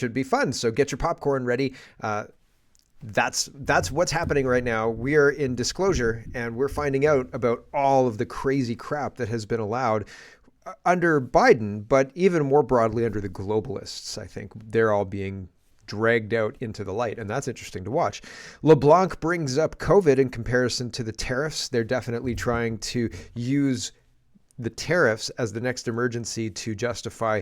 should be fun. So get your popcorn ready. That's what's happening right now. We are in disclosure, and we're finding out about all of the crazy crap that has been allowed under Biden, but even more broadly under the globalists. I think they're all being dragged out into the light, and that's interesting to watch. Leblanc brings up COVID in comparison to the tariffs. They're definitely trying to use the tariffs as the next emergency to justify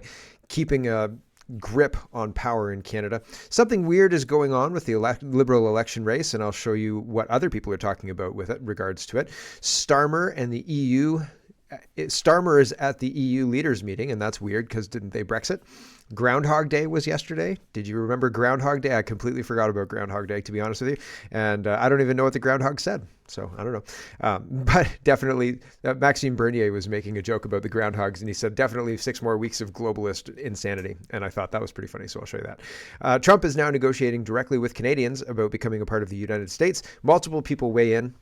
keeping a grip on power in Canada. Something weird is going on with the Liberal election race, and I'll show you what other people are talking about with it, regards to it. Starmer and the EU. Starmer is at the EU leaders meeting, and that's weird because didn't they Brexit? Groundhog Day was yesterday. Did you remember Groundhog Day? I completely forgot about Groundhog Day, to be honest with you. And I don't even know what the groundhog said. So I don't know. But definitely, Maxime Bernier was making a joke about the groundhogs, and he said, definitely 6 more weeks of globalist insanity. And I thought that was pretty funny, so I'll show you that. Trump is now negotiating directly with Canadians about becoming a part of the United States. Multiple people weigh in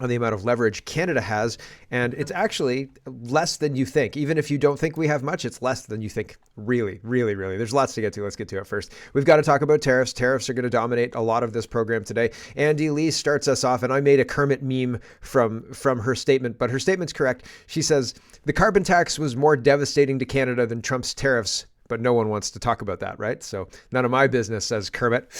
on the amount of leverage Canada has, and it's actually less than you think. Even if you don't think we have much, it's less than you think. Really, really, really. There's lots to get to. Let's get to it first. We've got to talk about tariffs. Tariffs are going to dominate a lot of this program today. Andy Lee starts us off, and I made a Kermit meme from her statement, but her statement's correct. She says, the carbon tax was more devastating to Canada than Trump's tariffs, but no one wants to talk about that, right? So none of my business, says Kermit.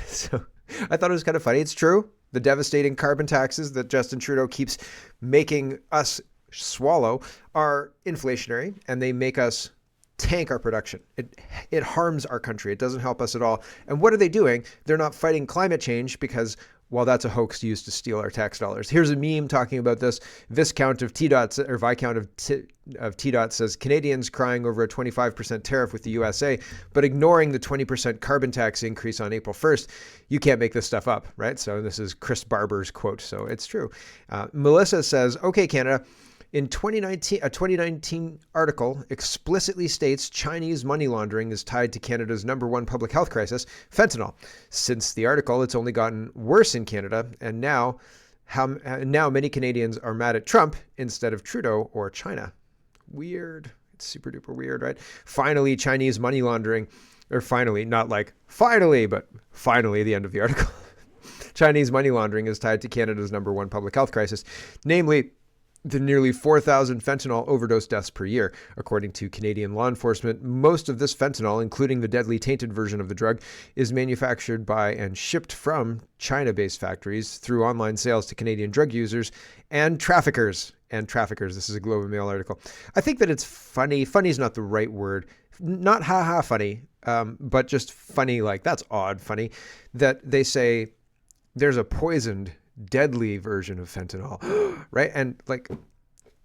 So I thought it was kind of funny. It's true. The devastating carbon taxes that Justin Trudeau keeps making us swallow are inflationary, and they make us tank our production. It harms our country. It doesn't help us at all. And what are they doing? They're not fighting climate change because, well, that's a hoax used to steal our tax dollars. Here's a meme talking about this. Viscount of T-Dot, or Viscount of T-Dot says, Canadians crying over a 25% tariff with the USA, but ignoring the 20% carbon tax increase on April 1st. You can't make this stuff up, right? So this is Chris Barber's quote. So it's true. Melissa says, okay, Canada, in 2019, a 2019 article explicitly states Chinese money laundering is tied to Canada's #1 public health crisis, fentanyl. Since the article, it's only gotten worse in Canada, and now many Canadians are mad at Trump instead of Trudeau or China. Weird. It's super duper weird, right? Finally, Chinese money laundering, or finally, not like finally, but finally, the end of the article. Chinese money laundering is tied to Canada's #1 public health crisis, namely the nearly 4,000 fentanyl overdose deaths per year. According to Canadian law enforcement, most of this fentanyl, including the deadly tainted version of the drug, is manufactured by and shipped from China-based factories through online sales to Canadian drug users and traffickers. This is a Globe and Mail article. I think that it's funny. Funny is not the right word. Not ha-ha funny, but just funny, like that's odd funny, that they say there's a poisoned deadly version of fentanyl, right? And like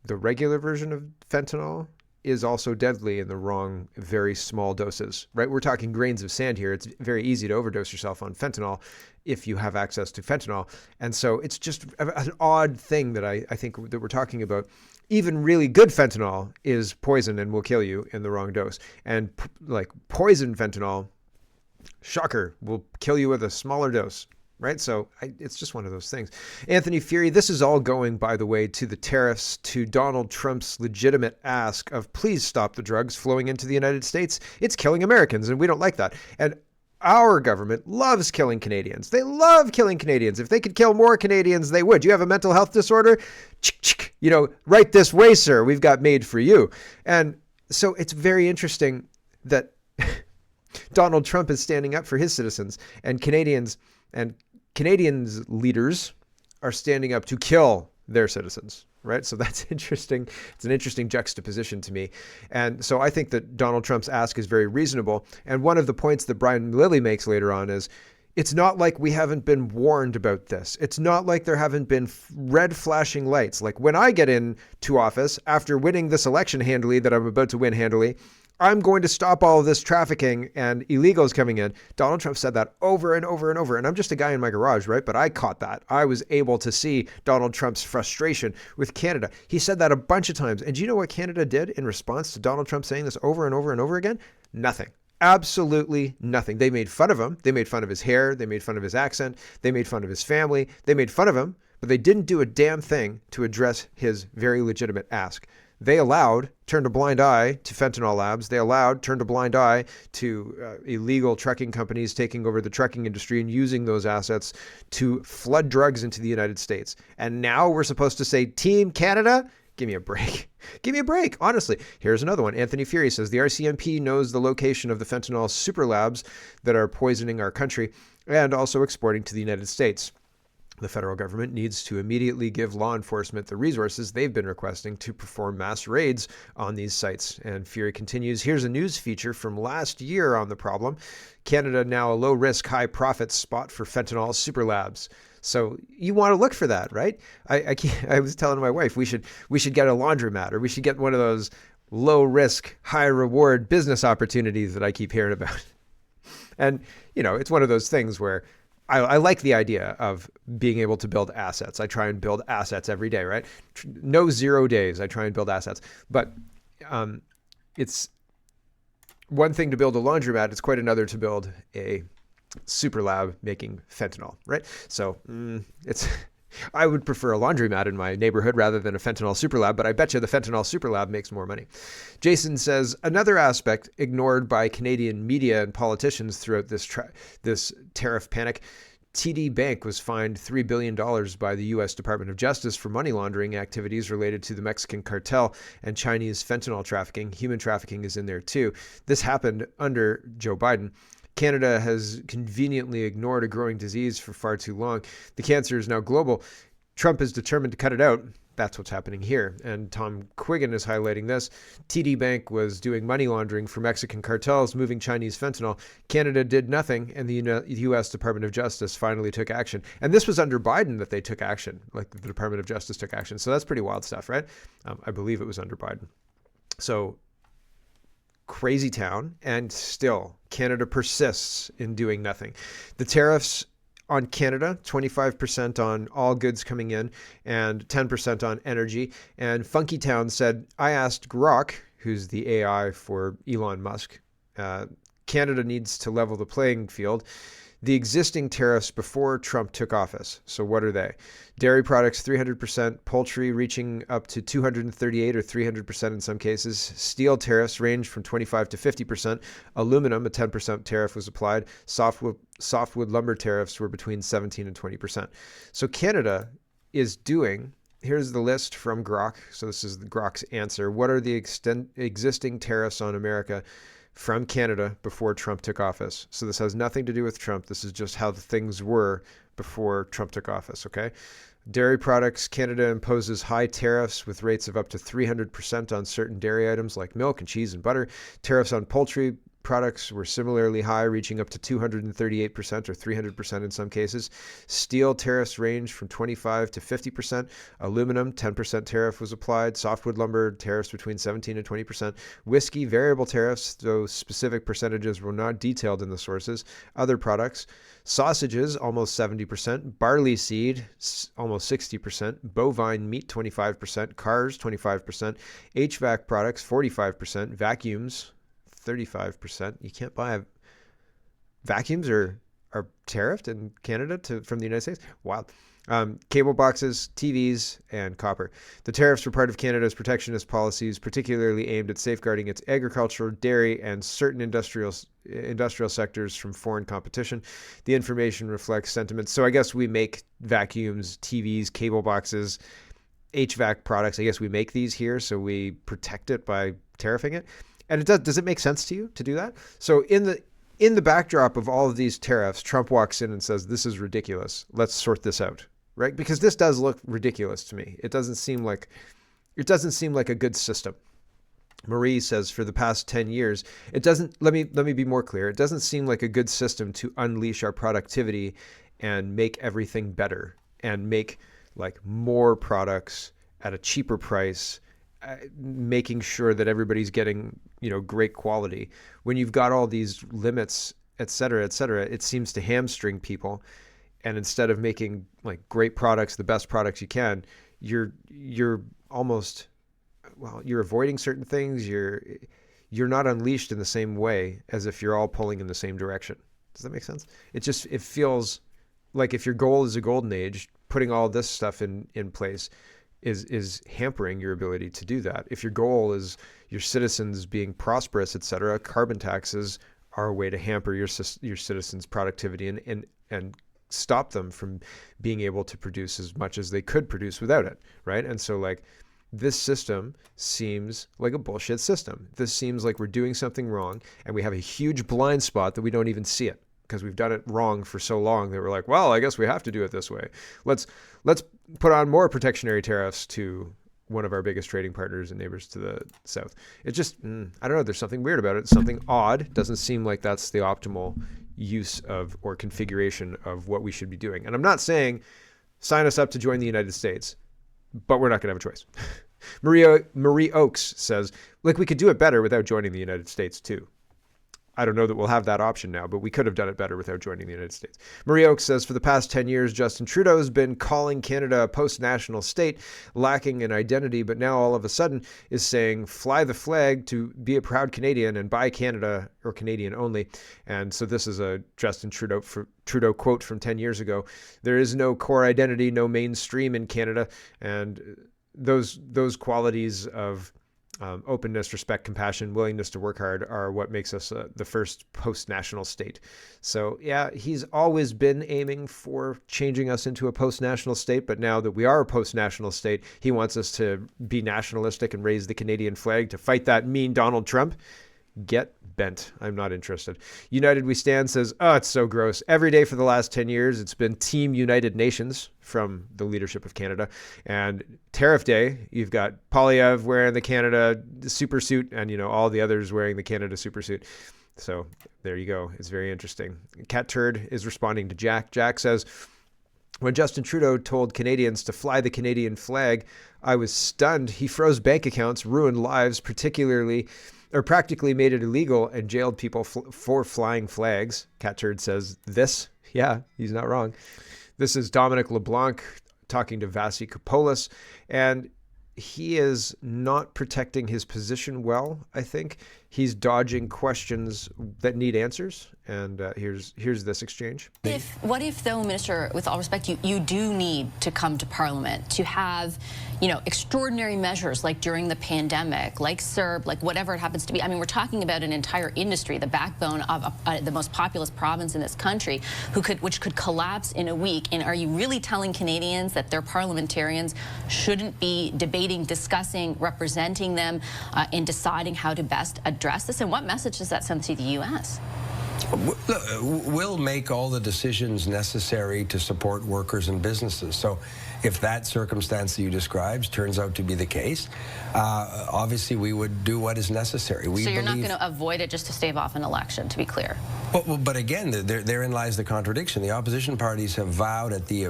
the regular version of fentanyl is also deadly in the wrong, very small doses, right? We're talking grains of sand here. It's very easy to overdose yourself on fentanyl if you have access to fentanyl. And so it's just an odd thing that I think that we're talking about. Even really good fentanyl is poison and will kill you in the wrong dose. And like poison fentanyl, shocker, will kill you with a smaller dose. Right? So it's just one of those things. Anthony Fury, this is all going, by the way, to the tariffs, to Donald Trump's legitimate ask of please stop the drugs flowing into the United States. It's killing Americans, and we don't like that. And our government loves killing Canadians. They love killing Canadians. If they could kill more Canadians, they would. You have a mental health disorder? Right this way, sir. We've got made for you. And so it's very interesting that Donald Trump is standing up for his citizens, and Canadians leaders are standing up to kill their citizens, right? So that's interesting. It's an interesting juxtaposition to me. And so I think that Donald Trump's ask is very reasonable. And one of the points that Brian Lilly makes later on is, it's not like we haven't been warned about this. It's not like there haven't been red flashing lights. Like when I get into office after winning this election handily that I'm about to win handily, I'm going to stop all of this trafficking and illegals coming in. Donald Trump said that over and over and over. And I'm just a guy in my garage, right? But I caught that. I was able to see Donald Trump's frustration with Canada. He said that a bunch of times. And do you know what Canada did in response to Donald Trump saying this over and over and over again? Nothing. Absolutely nothing. They made fun of him. They made fun of his hair. They made fun of his accent. They made fun of his family. They made fun of him, but they didn't do a damn thing to address his very legitimate ask. They turned a blind eye to fentanyl labs. They turned a blind eye to illegal trucking companies taking over the trucking industry and using those assets to flood drugs into the United States. And now we're supposed to say, Team Canada, give me a break. Give me a break. Honestly, here's another one. Anthony Fury says the RCMP knows the location of the fentanyl super labs that are poisoning our country and also exporting to the United States. The federal government needs to immediately give law enforcement the resources they've been requesting to perform mass raids on these sites. And Fury continues, here's a news feature from last year on the problem. Canada now a low-risk, high-profit spot for fentanyl super labs. So you want to look for that, right? I was telling my wife we should get a laundromat, or we should get one of those low-risk, high-reward business opportunities that I keep hearing about. And, it's one of those things where I like the idea of being able to build assets. I try and build assets every day, right? No 0 days. I try and build assets. But it's one thing to build a laundromat. It's quite another to build a super lab making fentanyl, right? So I would prefer a laundromat in my neighborhood rather than a fentanyl super lab, but I bet you the fentanyl super lab makes more money. Jason says, another aspect ignored by Canadian media and politicians throughout this tariff panic, TD Bank was fined $3 billion by the U.S. Department of Justice for money laundering activities related to the Mexican cartel and Chinese fentanyl trafficking. Human trafficking is in there too. This happened under Joe Biden. Canada has conveniently ignored a growing disease for far too long. The cancer is now global. Trump is determined to cut it out. That's what's happening here. And Tom Quiggin is highlighting this. TD Bank was doing money laundering for Mexican cartels, moving Chinese fentanyl. Canada did nothing, and the U.S. Department of Justice finally took action. And this was under Biden that they took action, like the Department of Justice took action. So that's pretty wild stuff, right? I believe it was under Biden. So crazy town, and still Canada persists in doing nothing. The tariffs on Canada, 25% on all goods coming in and 10% on energy. And Funky Town said, I asked Grok, who's the AI for Elon Musk, Canada needs to level the playing field. The existing tariffs before Trump took office. So what are they? Dairy products, 300%, poultry reaching up to 238 or 300% in some cases. Steel tariffs range from 25 to 50%. Aluminum, a 10% tariff was applied. Softwood lumber tariffs were between 17 and 20%. So Canada is doing, here's the list from Grok. So this is Grok's answer. What are the existing tariffs on America from Canada before Trump took office? So this has nothing to do with Trump. This is just how the things were before Trump took office, okay? Dairy products, Canada imposes high tariffs with rates of up to 300% on certain dairy items like milk and cheese and butter. Tariffs on poultry products were similarly high, reaching up to 238% or 300% in some cases. Steel tariffs range from 25 to 50%. Aluminum, 10% tariff was applied. Softwood lumber tariffs between 17 and 20%. Whiskey, variable tariffs, though specific percentages were not detailed in the sources. Other products, sausages, almost 70%. Barley seed, almost 60%. Bovine meat, 25%. Cars, 25%. HVAC products, 45%. Vacuums, 35%. You can't buy vacuums are tariffed in Canada from the United States. Wow. Cable boxes, TVs, and copper. The tariffs were part of Canada's protectionist policies, particularly aimed at safeguarding its agriculture, dairy, and certain industrial sectors from foreign competition. The information reflects sentiments. So I guess we make vacuums, TVs, cable boxes, HVAC products. I guess we make these here, so we protect it by tariffing it. And does it make sense to you to do that? So in the backdrop of all of these tariffs, Trump walks in and says, this is ridiculous. Let's sort this out, right? Because this does look ridiculous to me. It doesn't seem like a good system. Marie says for the past 10 years, let me be more clear. It doesn't seem like a good system to unleash our productivity and make everything better and make like more products at a cheaper price, making sure that everybody's getting, great quality. When you've got all these limits, et cetera, it seems to hamstring people. And instead of making like great products, the best products you can, you're almost, you're avoiding certain things. You're not unleashed in the same way as if you're all pulling in the same direction. Does that make sense? It feels like if your goal is a golden age, putting all this stuff in place is hampering your ability to do that. If your goal is your citizens being prosperous, et cetera, carbon taxes are a way to hamper your citizens' productivity and stop them from being able to produce as much as they could produce without it, right? And so like this system seems like a bullshit system. This seems like we're doing something wrong, and we have a huge blind spot that we don't even see it because we've done it wrong for so long that we're like, well, I guess we have to do it this way. Let's put on more protectionary tariffs to one of our biggest trading partners and neighbors to the south. It just, I don't know, there's something weird about it. Something odd. Doesn't seem like that's the optimal use of or configuration of what we should be doing. And I'm not saying sign us up to join the United States, but we're not going to have a choice. Marie Oakes says, like, we could do it better without joining the United States too. I don't know that we'll have that option now, but we could have done it better without joining the United States. Marie Oakes says, for the past 10 years, Justin Trudeau has been calling Canada a post-national state, lacking in identity, but now all of a sudden is saying, fly the flag to be a proud Canadian and buy Canada or Canadian only. And so this is a Justin Trudeau quote from 10 years ago. There is no core identity, no mainstream in Canada. And those qualities of openness, respect, compassion, willingness to work hard are what makes us the first post-national state. So yeah, he's always been aiming for changing us into a post-national state, but now that we are a post-national state, he wants us to be nationalistic and raise the Canadian flag to fight that mean Donald Trump. Get bent. I'm not interested. United We Stand says, oh, it's so gross. Every day for the last 10 years, it's been Team United Nations from the leadership of Canada. And Tariff Day, you've got Polyev wearing the Canada super suit and, all the others wearing the Canada super suit. So there you go. It's very interesting. Cat Turd is responding to Jack. Jack says, when Justin Trudeau told Canadians to fly the Canadian flag, I was stunned. He froze bank accounts, ruined lives, practically made it illegal and jailed people for flying flags. Cat Turd says this. Yeah, he's not wrong. This is Dominic Leblanc talking to Vasi Kopoulos, and he is not protecting his position well, I think. He's dodging questions that need answers. And here's this exchange. What if, though, Minister, with all respect, you do need to come to Parliament to have, extraordinary measures like during the pandemic, like CERB, like whatever it happens to be. I mean, we're talking about an entire industry, the backbone of the most populous province in this country, which could collapse in a week. And are you really telling Canadians that their parliamentarians shouldn't be debating, discussing, representing them in deciding how to best address this? And what message does that send to the U.S.? We'll make all the decisions necessary to support workers and businesses. So if that circumstance that you described turns out to be the case, obviously we would do what is necessary. So you're not going to avoid it just to stave off an election, to be clear? Well, but again, therein lies the contradiction. The opposition parties have vowed at the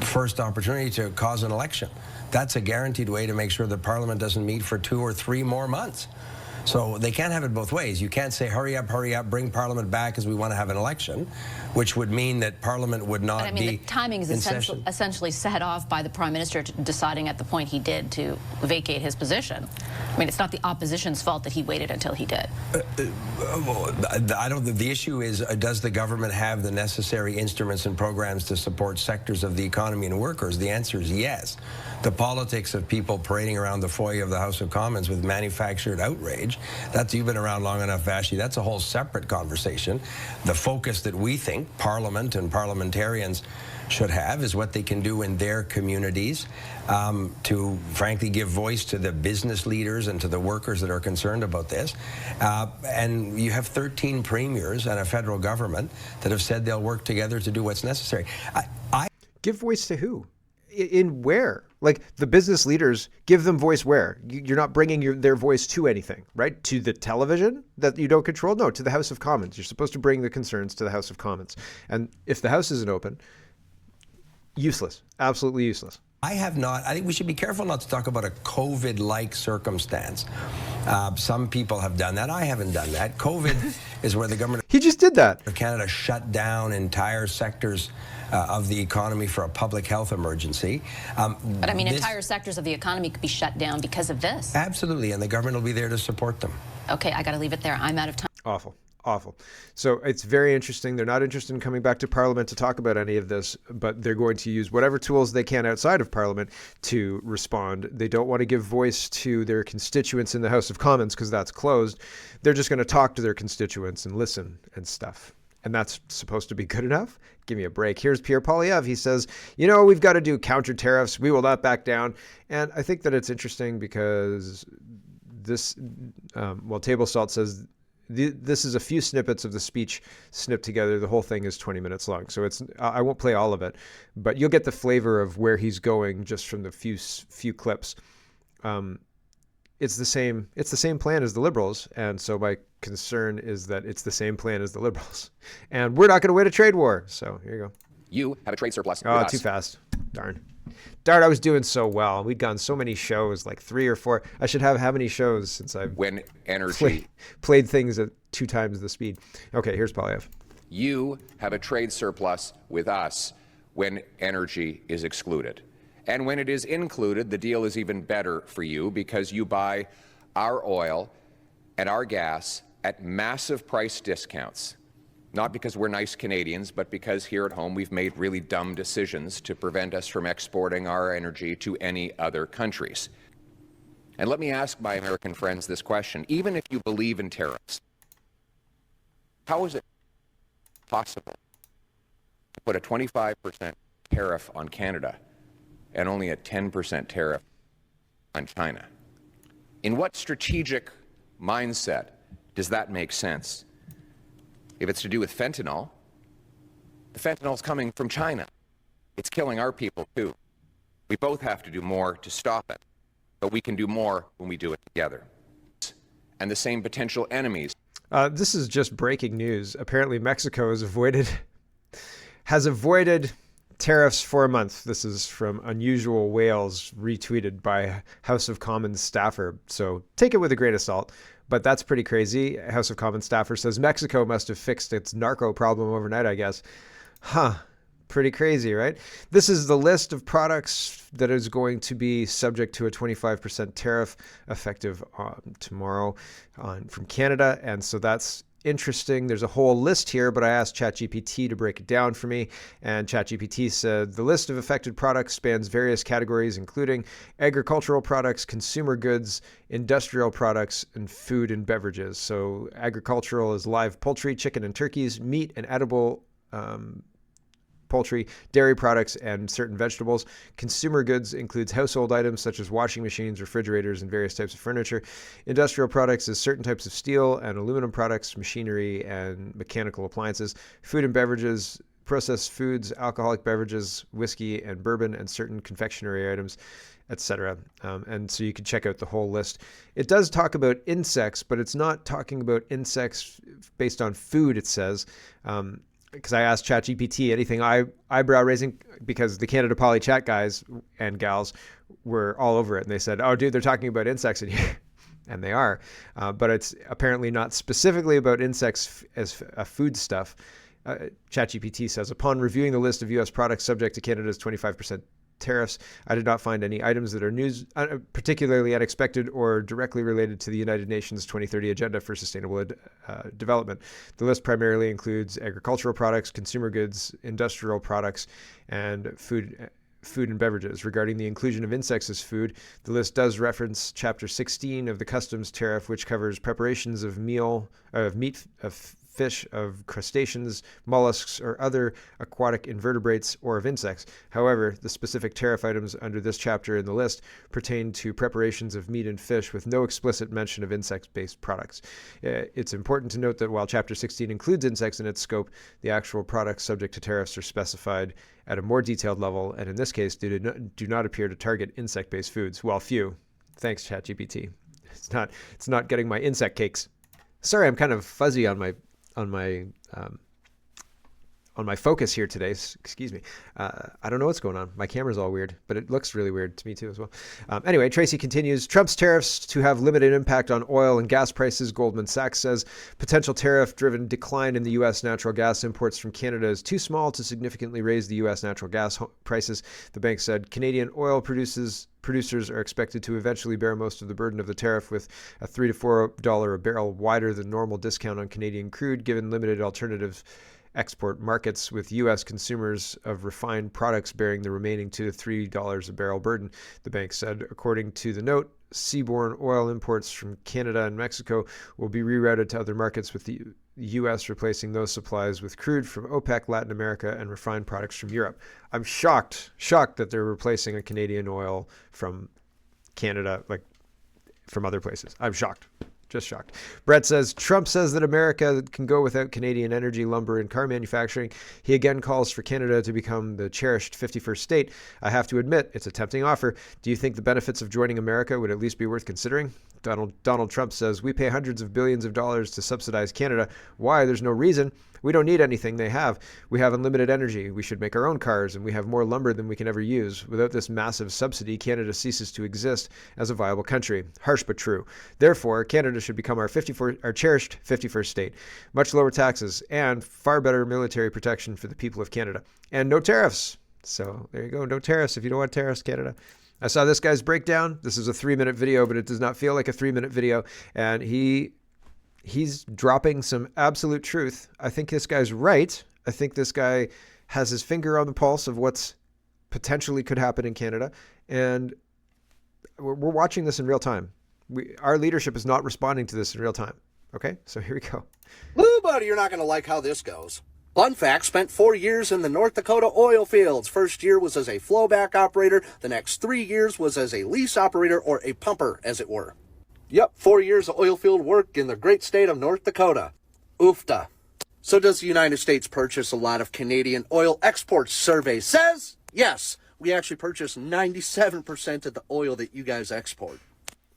first opportunity to cause an election. That's a guaranteed way to make sure that Parliament doesn't meet for 2 or 3 more months. So they can't have it both ways. You can't say, hurry up, bring Parliament back because we want to have an election, which would mean that Parliament would not be. But I mean, the timing is essentially set off by the Prime Minister deciding at the point he did to vacate his position. I mean, it's not the opposition's fault that he waited until he did. The issue is, does the government have the necessary instruments and programs to support sectors of the economy and workers? The answer is yes. The politics of people parading around the foyer of the House of Commons with manufactured outrage, you've been around long enough, Vashi, that's a whole separate conversation. The focus that we think Parliament and parliamentarians should have is what they can do in their communities to, frankly, give voice to the business leaders and to the workers that are concerned about this. And you have 13 premiers and a federal government that have said they'll work together to do what's necessary. Give voice to who? In where? Like, the business leaders, give them voice where? You're not bringing their voice to anything, right? To the television that you don't control? No, to the House of Commons. You're supposed to bring the concerns to the House of Commons. And if the House isn't open, useless. Absolutely useless. I think we should be careful not to talk about a COVID-like circumstance. Some people have done that. I haven't done that. COVID is where the government He just did that. of Canada shut down entire sectors of the economy for a public health emergency. But I mean, entire sectors of the economy could be shut down because of this. Absolutely, and the government will be there to support them. Okay, I got to leave it there. I'm out of time. Awful. Awful. So it's very interesting. They're not interested in coming back to Parliament to talk about any of this, but they're going to use whatever tools they can outside of Parliament to respond. They don't want to give voice to their constituents in the House of Commons because that's closed. They're just going to talk to their constituents and listen and stuff. And that's supposed to be good enough? Give me a break. Here's Pierre Poilievre. He says, we've got to do counter tariffs. We will not back down. And I think that it's interesting because this, Table Salt says, this is a few snippets of the speech snipped together. The whole thing is 20 minutes long. So I won't play all of it, but you'll get the flavor of where he's going just from the few clips. It's the same plan as the Liberals. And so my concern is that it's the same plan as the Liberals. And we're not going to win a trade war. So here you go. You have a trade surplus. Oh, too fast. Darn, I was doing so well. We'd gone so many shows, like 3 or 4. I should have how many shows since I've played things at 2 times the speed. Okay, here's Poilievre. You have a trade surplus with us when energy is excluded. And when it is included, the deal is even better for you because you buy our oil and our gas at massive price discounts. Not because we're nice Canadians, but because here at home we've made really dumb decisions to prevent us from exporting our energy to any other countries. And let me ask my American friends this question. Even if you believe in tariffs, how is it possible to put a 25% tariff on Canada and only a 10% tariff on China? In what strategic mindset does that make sense? If it's to do with fentanyl, the fentanyl's coming from China. It's killing our people too. We both have to do more to stop it, but we can do more when we do it together. And the same potential enemies. This is just breaking news. Apparently Mexico has avoided tariffs for a month. This is from Unusual Whales, retweeted by House of Commons staffer. So take it with a grain of salt. But that's pretty crazy. House of Commons staffer says Mexico must have fixed its narco problem overnight, I guess. Pretty crazy, right? This is the list of products that is going to be subject to a 25% tariff effective tomorrow from Canada. And so that's interesting. There's a whole list here, but I asked ChatGPT to break it down for me. And ChatGPT said the list of affected products spans various categories, including agricultural products, consumer goods, industrial products, and food and beverages. So agricultural is live poultry, chicken and turkeys, meat and edible poultry, dairy products, and certain vegetables. Consumer goods includes household items such as washing machines, refrigerators, and various types of furniture. Industrial products is certain types of steel and aluminum products, machinery, and mechanical appliances. Food and beverages, processed foods, alcoholic beverages, whiskey and bourbon, and certain confectionery items, etc. And so you can check out the whole list. It does talk about insects, but it's not talking about insects based on food, it says. Because I asked ChatGPT anything eyebrow raising, because the Canada Poly Chat guys and gals were all over it. And they said, oh, dude, they're talking about insects in here. And they are. But it's apparently not specifically about insects as a food stuff. ChatGPT says, upon reviewing the list of U.S. products subject to Canada's 25% tariffs, I did not find any items that are particularly unexpected or directly related to the United Nations 2030 Agenda for Sustainable Development. The list primarily includes agricultural products, consumer goods, industrial products, and food and beverages. Regarding the inclusion of insects as food, the list does reference Chapter 16 of the Customs Tariff, which covers preparations of meat, of fish, of crustaceans, mollusks, or other aquatic invertebrates, or of insects. However, the specific tariff items under this chapter in the list pertain to preparations of meat and fish with no explicit mention of insect-based products. It's important to note that while Chapter 16 includes insects in its scope, the actual products subject to tariffs are specified at a more detailed level, and in this case do not appear to target insect-based foods. Well, phew. Thanks, ChatGPT. It's not getting my insect cakes. Sorry, I'm kind of fuzzy on my on my focus here today. Excuse me. I don't know what's going on. My camera's all weird, but it looks really weird to me too as well. Anyway, Tracy continues. Trump's tariffs to have limited impact on oil and gas prices. Goldman Sachs says potential tariff-driven decline in the U.S. natural gas imports from Canada is too small to significantly raise the U.S. natural gas prices. The bank said Canadian oil producers are expected to eventually bear most of the burden of the tariff, with a $3 to $4 a barrel wider than normal discount on Canadian crude, given limited alternative export markets, with U.S. consumers of refined products bearing the remaining $2 to $3 a barrel burden, the bank said. According to the note, seaborne oil imports from Canada and Mexico will be rerouted to other markets, with the U.S. replacing those supplies with crude from OPEC, Latin America, and refined products from Europe. I'm shocked that they're replacing a Canadian oil from Canada, like from other places. I'm shocked. Just shocked. Brett says, Trump says that America can go without Canadian energy, lumber, and car manufacturing. He again calls for Canada to become the cherished 51st state. I have to admit, it's a tempting offer. Do you think the benefits of joining America would at least be worth considering? Donald Trump says, we pay hundreds of billions of dollars to subsidize Canada. Why? There's no reason. We don't need anything they have. We have unlimited energy. We should make our own cars, and we have more lumber than we can ever use. Without this massive subsidy, Canada ceases to exist as a viable country. Harsh but true. Therefore, Canada should become our cherished 51st state. Much lower taxes and far better military protection for the people of Canada. And no tariffs. So there you go. No tariffs if you don't want tariffs, Canada. I saw this guy's breakdown. This is a 3-minute video, but it does not feel like a 3-minute video. And he's dropping some absolute truth. I think this guy's right. I think this guy has his finger on the pulse of what's potentially could happen in Canada. And we're watching this in real time. Our leadership is not responding to this in real time. Okay, so here we go. Woo, buddy, you're not going to like how this goes. Fun fact, spent 4 years in the North Dakota oil fields. First year was as a flowback operator. The next 3 years was as a lease operator, or a pumper, as it were. Yep, 4 years of oil field work in the great state of North Dakota. Oofta. So does the United States purchase a lot of Canadian oil exports? Survey says yes. We actually purchase 97% of the oil that you guys export.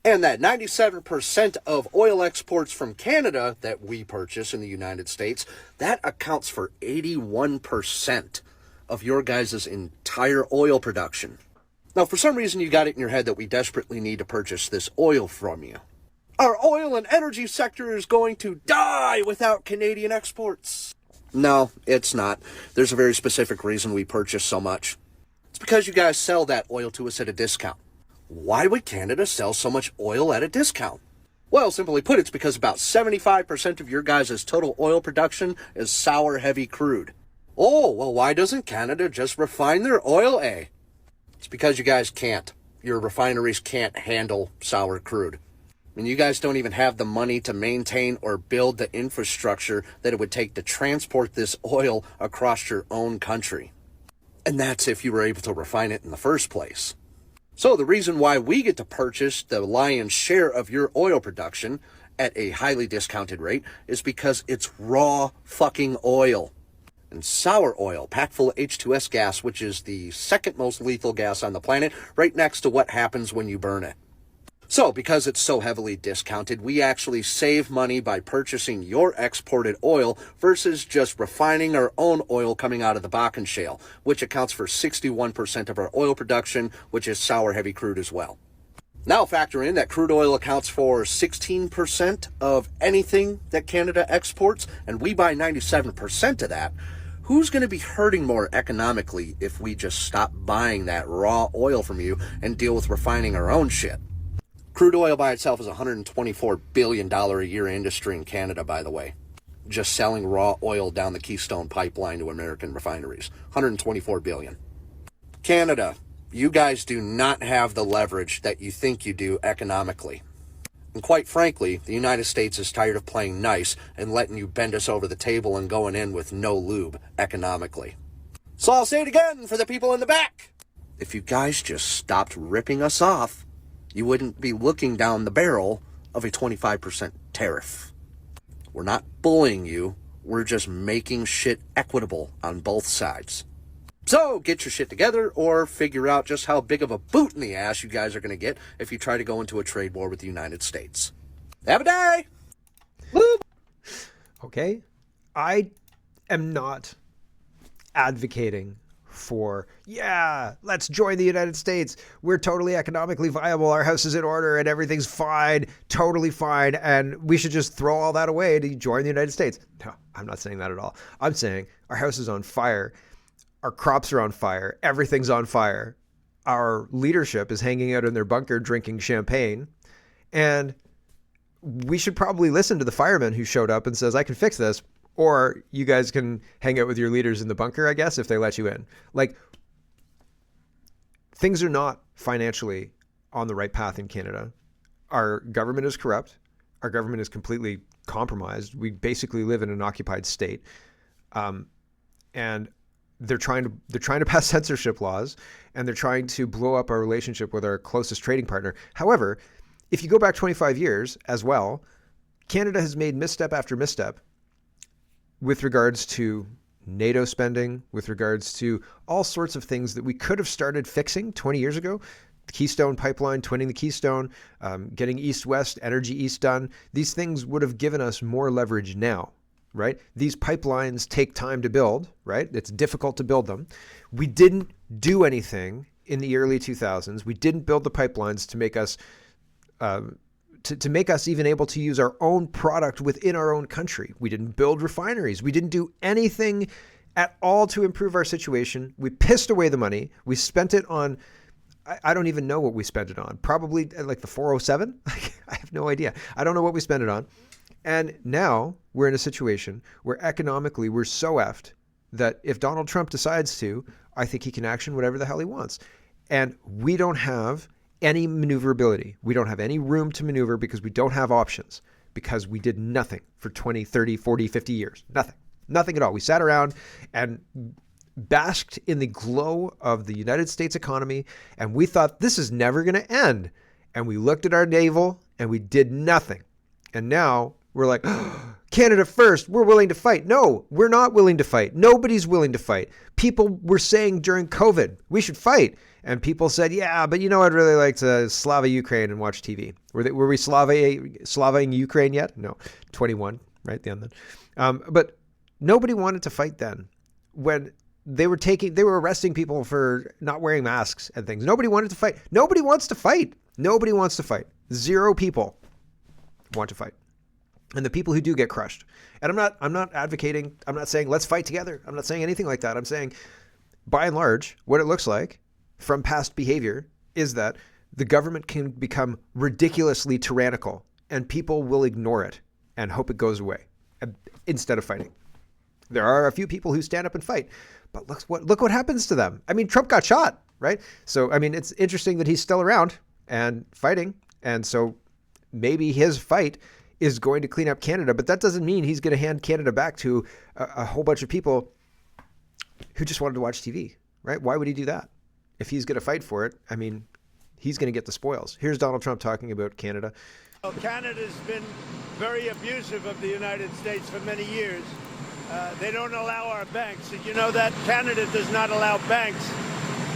And that 97% of oil exports from Canada that we purchase in the United States, that accounts for 81% of your guys' entire oil production. Now, for some reason, you got it in your head that we desperately need to purchase this oil from you. Our oil and energy sector is going to die without Canadian exports. No, it's not. There's a very specific reason we purchase so much. It's because you guys sell that oil to us at a discount. Why would Canada sell so much oil at a discount? Well, simply put, it's because about 75% of your guys' total oil production is sour heavy crude. Oh, well, why doesn't Canada just refine their oil, eh? It's because you guys can't. Your refineries can't handle sour crude. I mean, you guys don't even have the money to maintain or build the infrastructure that it would take to transport this oil across your own country. And that's if you were able to refine it in the first place. So the reason why we get to purchase the lion's share of your oil production at a highly discounted rate is because it's raw fucking oil. And sour oil, packed full of H2S gas, which is the second most lethal gas on the planet, right next to what happens when you burn it. So, because it's so heavily discounted, we actually save money by purchasing your exported oil versus just refining our own oil coming out of the Bakken Shale, which accounts for 61% of our oil production, which is sour heavy crude as well. Now factor in that crude oil accounts for 16% of anything that Canada exports, and we buy 97% of that. Who's going to be hurting more economically if we just stop buying that raw oil from you and deal with refining our own shit? Crude oil by itself is a $124 billion a year industry in Canada, by the way. Just selling raw oil down the Keystone Pipeline to American refineries. $124 billion. Canada, you guys do not have the leverage that you think you do economically. And quite frankly, the United States is tired of playing nice and letting you bend us over the table and going in with no lube economically. So I'll say it again for the people in the back. If you guys just stopped ripping us off, you wouldn't be looking down the barrel of a 25% tariff. We're not bullying you. We're just making shit equitable on both sides. So get your shit together or figure out just how big of a boot in the ass you guys are going to get if you try to go into a trade war with the United States. Have a day! Woo! Okay. I am not advocating for, yeah, let's join the United States. We're totally economically viable. Our house is in order and everything's fine, totally fine. And we should just throw all that away to join the United States. No, I'm not saying that at all. I'm saying our house is on fire. Our crops are on fire. Everything's on fire. Our leadership is hanging out in their bunker drinking champagne. And we should probably listen to the fireman who showed up and says, I can fix this. Or you guys can hang out with your leaders in the bunker, I guess, if they let you in. Like, things are not financially on the right path in Canada. Our government is corrupt. Our government is completely compromised. We basically live in an occupied state. And they're trying to pass censorship laws, and they're trying to blow up our relationship with our closest trading partner. However, if you go back 25 years as well, Canada has made misstep after misstep with regards to NATO spending, with regards to all sorts of things that we could have started fixing 20 years ago. The Keystone Pipeline, twinning the Keystone, getting East-West, Energy East done. These things would have given us more leverage now, right? These pipelines take time to build, right? It's difficult to build them. We didn't do anything in the early 2000s. We didn't build the pipelines to make us to make us even able to use our own product within our own country. We didn't build refineries. We didn't do anything at all to improve our situation. We pissed away the money. We spent it on, I don't even know what we spent it on. Probably like the 407. I have no idea. I don't know what we spent it on. And now we're in a situation where economically we're so effed that if Donald Trump decides to, I think he can action whatever the hell he wants. And we don't have any maneuverability. We don't have any room to maneuver because we don't have options, because we did nothing for 20, 30, 40, 50 years. Nothing at all. We sat around and basked in the glow of the United States economy, and we thought this is never going to end. And we looked at our navel and we did nothing. And now we're like, oh, Canada first, we're willing to fight. No, we're not willing to fight. Nobody's willing to fight. People were saying during COVID, we should fight. And people said, yeah, but you know, I'd really like to Slava Ukraine and watch TV. Were we Slavaing Ukraine yet? No, 21, right? The end then. But nobody wanted to fight then when they were arresting people for not wearing masks and things. Nobody wanted to fight. Nobody wants to fight. Nobody wants to fight. 0 people want to fight. And the people who do get crushed. And I'm not advocating, I'm not saying let's fight together. I'm not saying anything like that. I'm saying by and large, what it looks like from past behavior is that the government can become ridiculously tyrannical and people will ignore it and hope it goes away instead of fighting. There are a few people who stand up and fight, but look what happens to them. I mean, Trump got shot, right? So, I mean, it's interesting that he's still around and fighting. And so maybe his fight is going to clean up Canada, but that doesn't mean he's going to hand Canada back to a whole bunch of people who just wanted to watch TV, right? Why would he do that? If he's going to fight for it, I mean, he's going to get the spoils. Here's Donald Trump talking about Canada. Well, Canada's been very abusive of the United States for many years. They don't allow our banks. Did you know that? Canada does not allow banks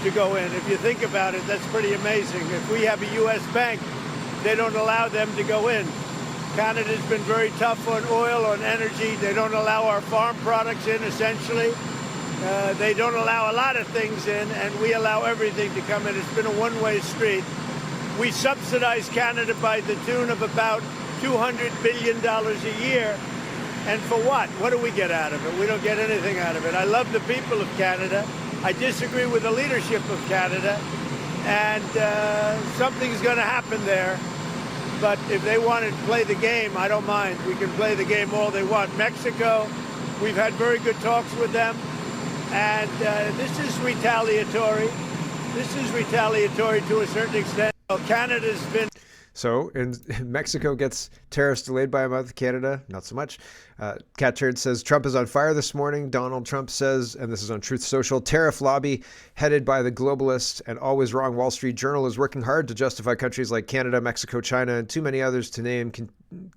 to go in. If you think about it, that's pretty amazing. If we have a U.S. bank, they don't allow them to go in. Canada's been very tough on oil, on energy. They don't allow our farm products in, essentially. They don't allow a lot of things in, and we allow everything to come in. It's been a one-way street. We subsidize Canada by the tune of about $200 billion a year. And for what? What do we get out of it? We don't get anything out of it. I love the people of Canada. I disagree with the leadership of Canada. And something's going to happen there. But if they want to play the game, I don't mind. We can play the game all they want. Mexico, we've had very good talks with them. And this is retaliatory. This is retaliatory to a certain extent. Well, Canada's been... So, and Mexico gets tariffs delayed by a month. Canada, not so much. Cat Turd says, Trump is on fire this morning. Donald Trump says, and this is on Truth Social, tariff lobby headed by the globalist and always wrong Wall Street Journal is working hard to justify countries like Canada, Mexico, China, and too many others to name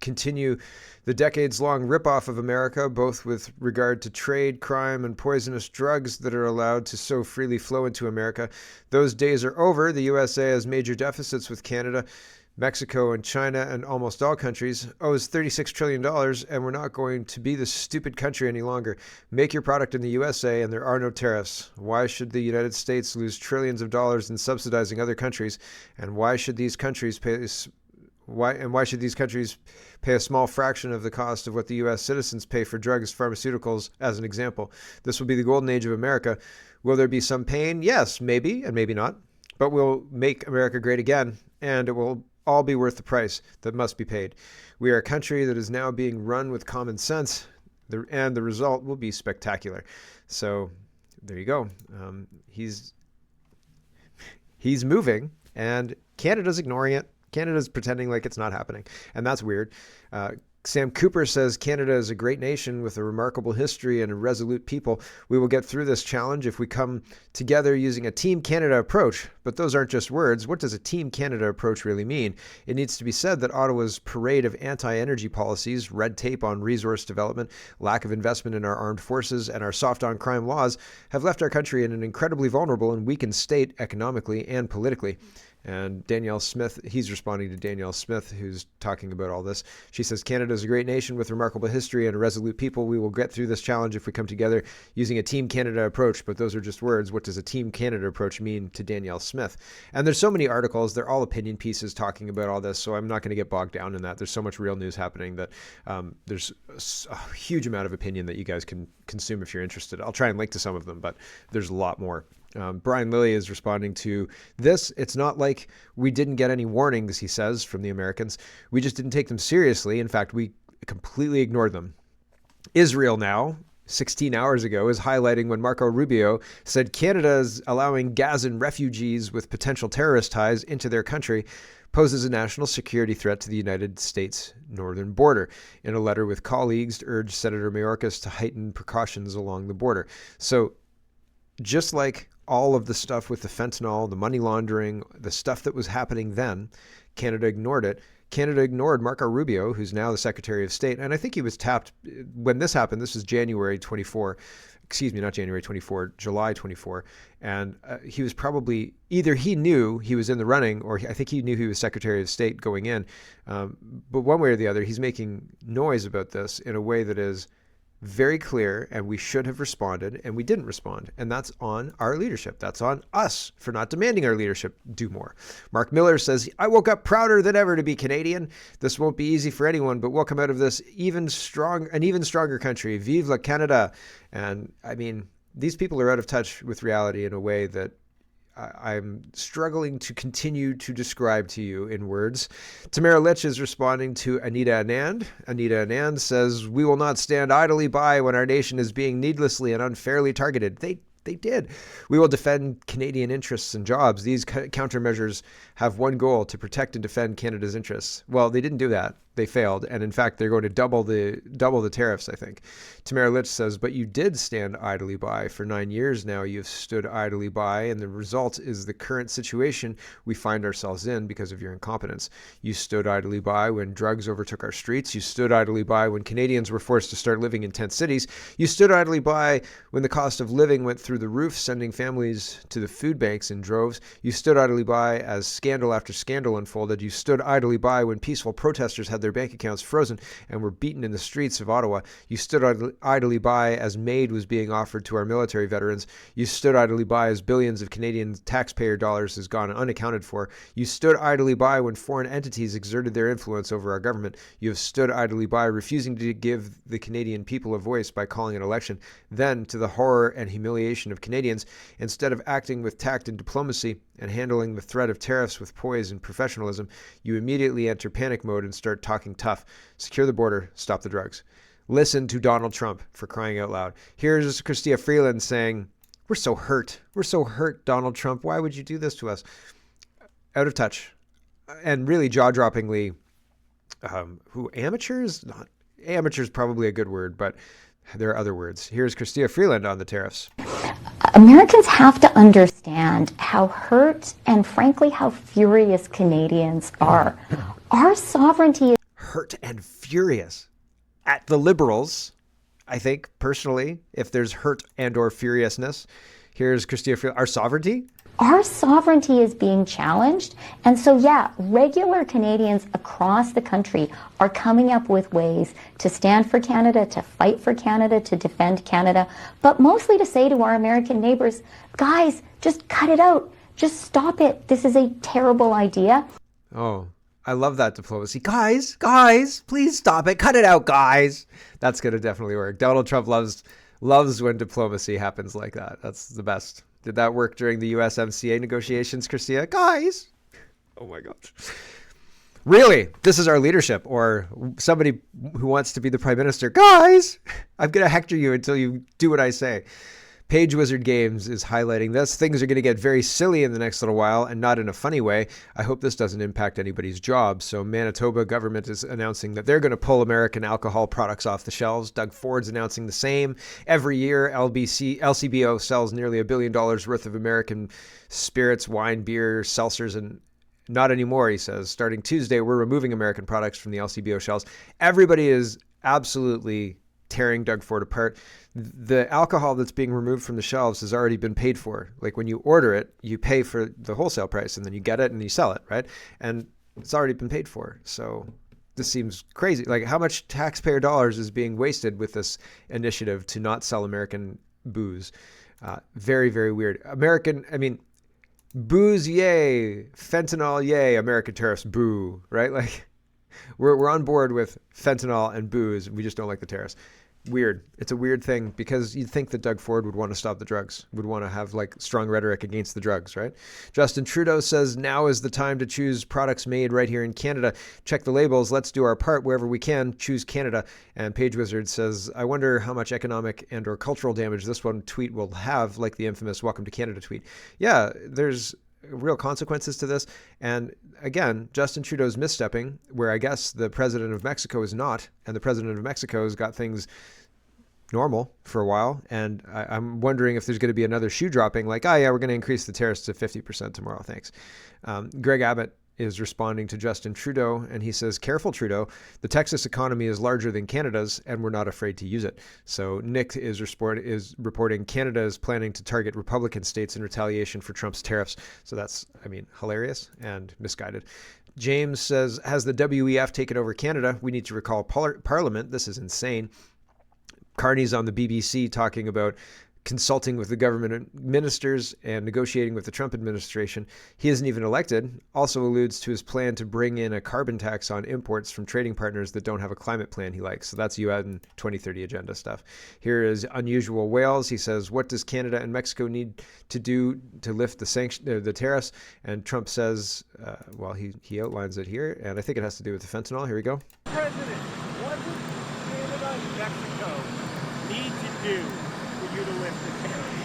continue the decades-long ripoff of America, both with regard to trade, crime, and poisonous drugs that are allowed to so freely flow into America. Those days are over. The USA has major deficits with Canada. Mexico and China and almost all countries owes $36 trillion, and we're not going to be this stupid country any longer. Make your product in the USA and there are no tariffs. Why should the United States lose trillions of dollars in subsidizing other countries? And why should these countries pay a small fraction of the cost of what the U.S. citizens pay for drugs, pharmaceuticals, as an example? This will be the golden age of America. Will there be some pain? Yes, maybe, and maybe not. But we'll make America great again, and it will all be worth the price that must be paid. We are a country that is now being run with common sense, and the result will be spectacular. So there you go. He's moving, and Canada's ignoring it. Canada's pretending like it's not happening, and that's weird. Sam Cooper says, Canada is a great nation with a remarkable history and a resolute people. We will get through this challenge if we come together using a Team Canada approach. But those aren't just words. What does a Team Canada approach really mean? It needs to be said that Ottawa's parade of anti-energy policies, red tape on resource development, lack of investment in our armed forces, and our soft-on-crime laws have left our country in an incredibly vulnerable and weakened state economically and politically. And Danielle Smith, he's responding to Danielle Smith, who's talking about all this. She says, Canada is a great nation with remarkable history and a resolute people. We will get through this challenge if we come together using a Team Canada approach. But those are just words. What does a Team Canada approach mean to Danielle Smith? And there's so many articles. They're all opinion pieces talking about all this. So I'm not going to get bogged down in that. There's so much real news happening that there's a huge amount of opinion that you guys can consume if you're interested. I'll try and link to some of them, but there's a lot more. Brian Lilly is responding to this. It's not like we didn't get any warnings, he says, from the Americans. We just didn't take them seriously. In fact, we completely ignored them. Israel now, 16 hours ago, is highlighting when Marco Rubio said Canada is allowing Gazan refugees with potential terrorist ties into their country poses a national security threat to the United States northern border. In a letter with colleagues, urged Senator Mayorkas to heighten precautions along the border. So just like all of the stuff with the fentanyl, the money laundering, the stuff that was happening then, Canada ignored it. Canada ignored Marco Rubio, who's now the Secretary of State. And I think he was tapped when this happened. This was January 24. Excuse me, not January 24, July 24. And he was probably, either he knew he was in the running, or I think he knew he was Secretary of State going in. But one way or the other, he's making noise about this in a way that is very clear, and we should have responded, and we didn't respond. And that's on our leadership. That's on us for not demanding our leadership do more. Mark Miller says, I woke up prouder than ever to be Canadian. This won't be easy for anyone, but we'll come out of this an even stronger country. Vive la Canada. And I mean, these people are out of touch with reality in a way that I'm struggling to continue to describe to you in words. Tamara Litch is responding to Anita Anand. Anita Anand says, we will not stand idly by when our nation is being needlessly and unfairly targeted. They did. We will defend Canadian interests and jobs. These countermeasures have one goal: to protect and defend Canada's interests. Well, they didn't do that. They failed. And in fact, they're going to double the tariffs, I think. Tamara Litch says, but you did stand idly by. For 9 years now, you've stood idly by, and the result is the current situation we find ourselves in because of your incompetence. You stood idly by when drugs overtook our streets. You stood idly by when Canadians were forced to start living in tent cities. You stood idly by when the cost of living went through the roof, sending families to the food banks in droves. You stood idly by as scandal after scandal unfolded. You stood idly by when peaceful protesters had their bank accounts frozen and were beaten in the streets of Ottawa. You stood idly by as aid was being offered to our military veterans. You stood idly by as billions of Canadian taxpayer dollars has gone unaccounted for. You stood idly by when foreign entities exerted their influence over our government. You have stood idly by, refusing to give the Canadian people a voice by calling an election. Then, to the horror and humiliation of Canadians, instead of acting with tact and diplomacy and handling the threat of tariffs with poise and professionalism, you immediately enter panic mode and start talking tough. Secure the border, stop the drugs. Listen to Donald Trump, for crying out loud. Here's Chrystia Freeland saying, we're so hurt. We're so hurt, Donald Trump. Why would you do this to us? Out of touch. And really jaw-droppingly, amateurs? Not amateurs, probably a good word, but there are other words. Here's Chrystia Freeland on the tariffs. Americans have to understand how hurt and frankly how furious Canadians are. Our sovereignty is hurt and furious at the Liberals. I think personally, if there's hurt and or furiousness, here's Chrystia Freeland. Our sovereignty? Our sovereignty is being challenged. And so, yeah, regular Canadians across the country are coming up with ways to stand for Canada, to fight for Canada, to defend Canada, but mostly to say to our American neighbors, guys, just cut it out. Just stop it. This is a terrible idea. Oh, I love that diplomacy. Guys, please stop it. Cut it out, guys. That's going to definitely work. Donald Trump loves when diplomacy happens like that. That's the best. Did that work during the USMCA negotiations, Christia? Guys. Oh my gosh. Really? This is our leadership, or somebody who wants to be the prime minister. Guys, I'm going to hector you until you do what I say. Page Wizard Games is highlighting this. Things are going to get very silly in the next little while, and not in a funny way. I hope this doesn't impact anybody's job. So Manitoba government is announcing that they're going to pull American alcohol products off the shelves. Doug Ford's announcing the same. Every year, LCBO sells nearly $1 billion worth of American spirits, wine, beer, seltzers, and not anymore, he says. Starting Tuesday, we're removing American products from the LCBO shelves. Everybody is absolutely tearing Doug Ford apart. The alcohol that's being removed from the shelves has already been paid for. Like when you order it, you pay for the wholesale price and then you get it and you sell it, right? And it's already been paid for. So this seems crazy. Like how much taxpayer dollars is being wasted with this initiative to not sell American booze? Very, very weird. Booze, yay. Fentanyl, yay. American tariffs, boo, right? Like we're on board with fentanyl and booze. We just don't like the tariffs. Weird. It's a weird thing because you'd think that Doug Ford would want to stop the drugs, would want to have like strong rhetoric against the drugs, right? Justin Trudeau says now is the time to choose products made right here in Canada. Check the labels. Let's do our part wherever we can. Choose Canada. And Page Wizard says, I wonder how much economic and or cultural damage this one tweet will have, like the infamous Welcome to Canada tweet. Yeah, there's real consequences to this. And again, Justin Trudeau's misstepping, where I guess the president of Mexico is not, and the president of Mexico has got things normal for a while. And I'm wondering if there's going to be another shoe dropping, like, oh yeah, we're going to increase the tariffs to 50% tomorrow. Thanks. Greg Abbott is responding to Justin Trudeau, and he says, careful, Trudeau, the Texas economy is larger than Canada's, and we're not afraid to use it. So Nick is reporting Canada is planning to target Republican states in retaliation for Trump's tariffs. So that's, hilarious and misguided. James says, has the WEF taken over Canada? We need to recall Parliament. This is insane. Carney's on the BBC talking about consulting with the government ministers and negotiating with the Trump administration. He isn't even elected. Also alludes to his plan to bring in a carbon tax on imports from trading partners that don't have a climate plan he likes. So that's USAID 2030 agenda stuff. Here is Unusual Whales. He says, what does Canada and Mexico need to do to lift the tariffs? And Trump says, he outlines it here, and I think it has to do with the fentanyl. Here we go. President, what does Canada and Mexico need to do for you to lift the tariffs?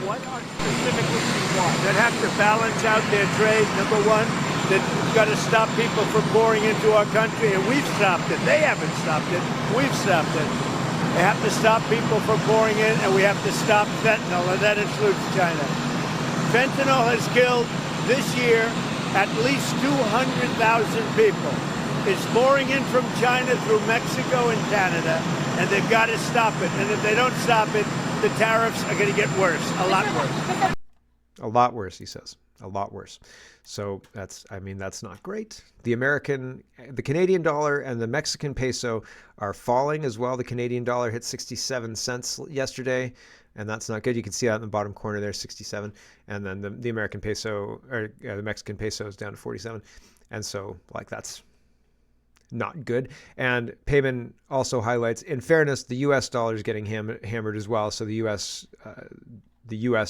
What are specifically you want? That have to balance out their trade, number one. That we've got to stop people from pouring into our country, and we've stopped it. They haven't stopped it. We've stopped it. They have to stop people from pouring in, and we have to stop fentanyl, and that includes China. Fentanyl has killed this year at least 200,000 people. It's pouring in from China through Mexico and Canada, and they've got to stop it. And if they don't stop it, the tariffs are going to get worse, a lot worse. A lot worse, he says. A lot worse. So that's not great. The Canadian dollar and the Mexican peso are falling as well. The Canadian dollar hit 67 cents yesterday, and that's not good. You can see that in the bottom corner there, 67. And then the American peso, or the Mexican peso is down to 47. And so, that's not good. And Payman also highlights, in fairness, the U.S. dollar is getting hammered as well. So the U.S.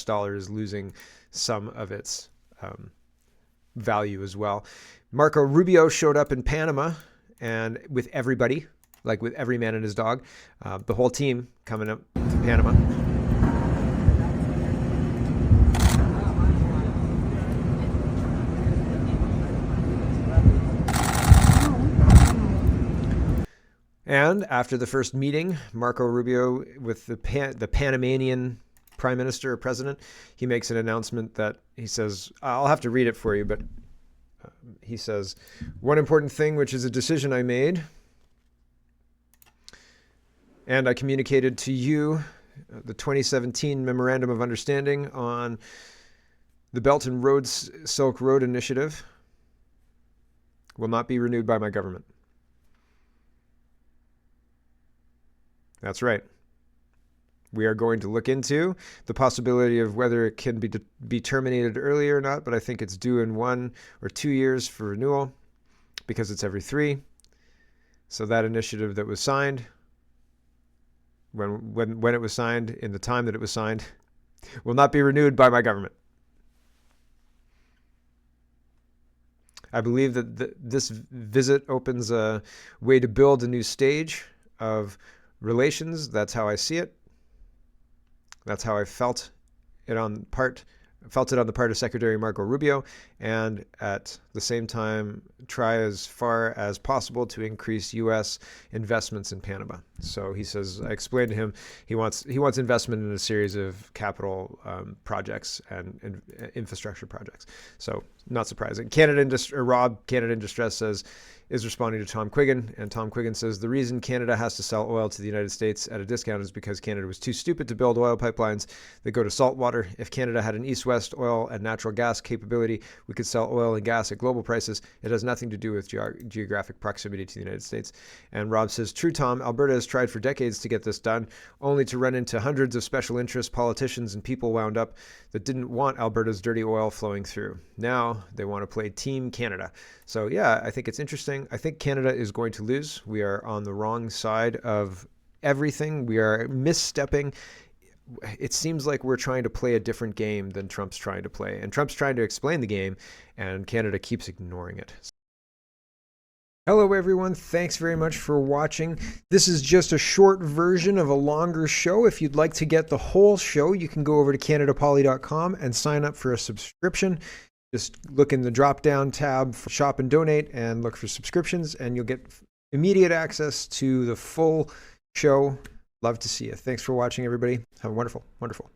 dollar is losing some of its value as well. Marco Rubio showed up in Panama, and with everybody, like with every man and his dog, the whole team coming up to Panama. And after the first meeting, Marco Rubio with the Panamanian prime minister or president, he makes an announcement that he says, I'll have to read it for you, but he says, one important thing, which is a decision I made, and I communicated to you the 2017 Memorandum of Understanding on The Belt and Road Silk Road Initiative will not be renewed by my government. That's right. We are going to look into the possibility of whether it can be terminated earlier or not, but I think it's due in 1 or 2 years for renewal because it's every 3. So that initiative that was signed, when it was signed, in the time that it was signed, will not be renewed by my government. I believe that this visit opens a way to build a new stage of relations. That's how I see it. That's how I felt it on the part of Secretary Marco Rubio, and at the same time try as far as possible to increase U.S. investments in Panama. So he says, I explained to him, he wants investment in a series of capital projects and infrastructure projects. So not surprising. Rob, Canada in Distress, is responding to Tom Quiggin, and Tom Quiggin says the reason Canada has to sell oil to the United States at a discount is because Canada was too stupid to build oil pipelines that go to saltwater. If Canada had an east-west oil and natural gas capability, we could sell oil and gas at global prices. It has nothing to do with geographic proximity to the United States. And Rob says, true, Tom, Alberta has tried for decades to get this done, only to run into hundreds of special interest politicians and people wound up that didn't want Alberta's dirty oil flowing through. Now they want to play Team Canada. So yeah, I think it's interesting. I think Canada is going to lose. We are on the wrong side of everything. We are misstepping. It seems like we're trying to play a different game than Trump's trying to play. And Trump's trying to explain the game, and Canada keeps ignoring it. Hello, everyone. Thanks very much for watching. This is just a short version of a longer show. If you'd like to get the whole show, you can go over to CanadaPoly.com and sign up for a subscription. Just look in the drop-down tab for Shop and Donate and look for subscriptions, and you'll get immediate access to the full show. Love to see you. Thanks for watching, everybody. Have a wonderful, wonderful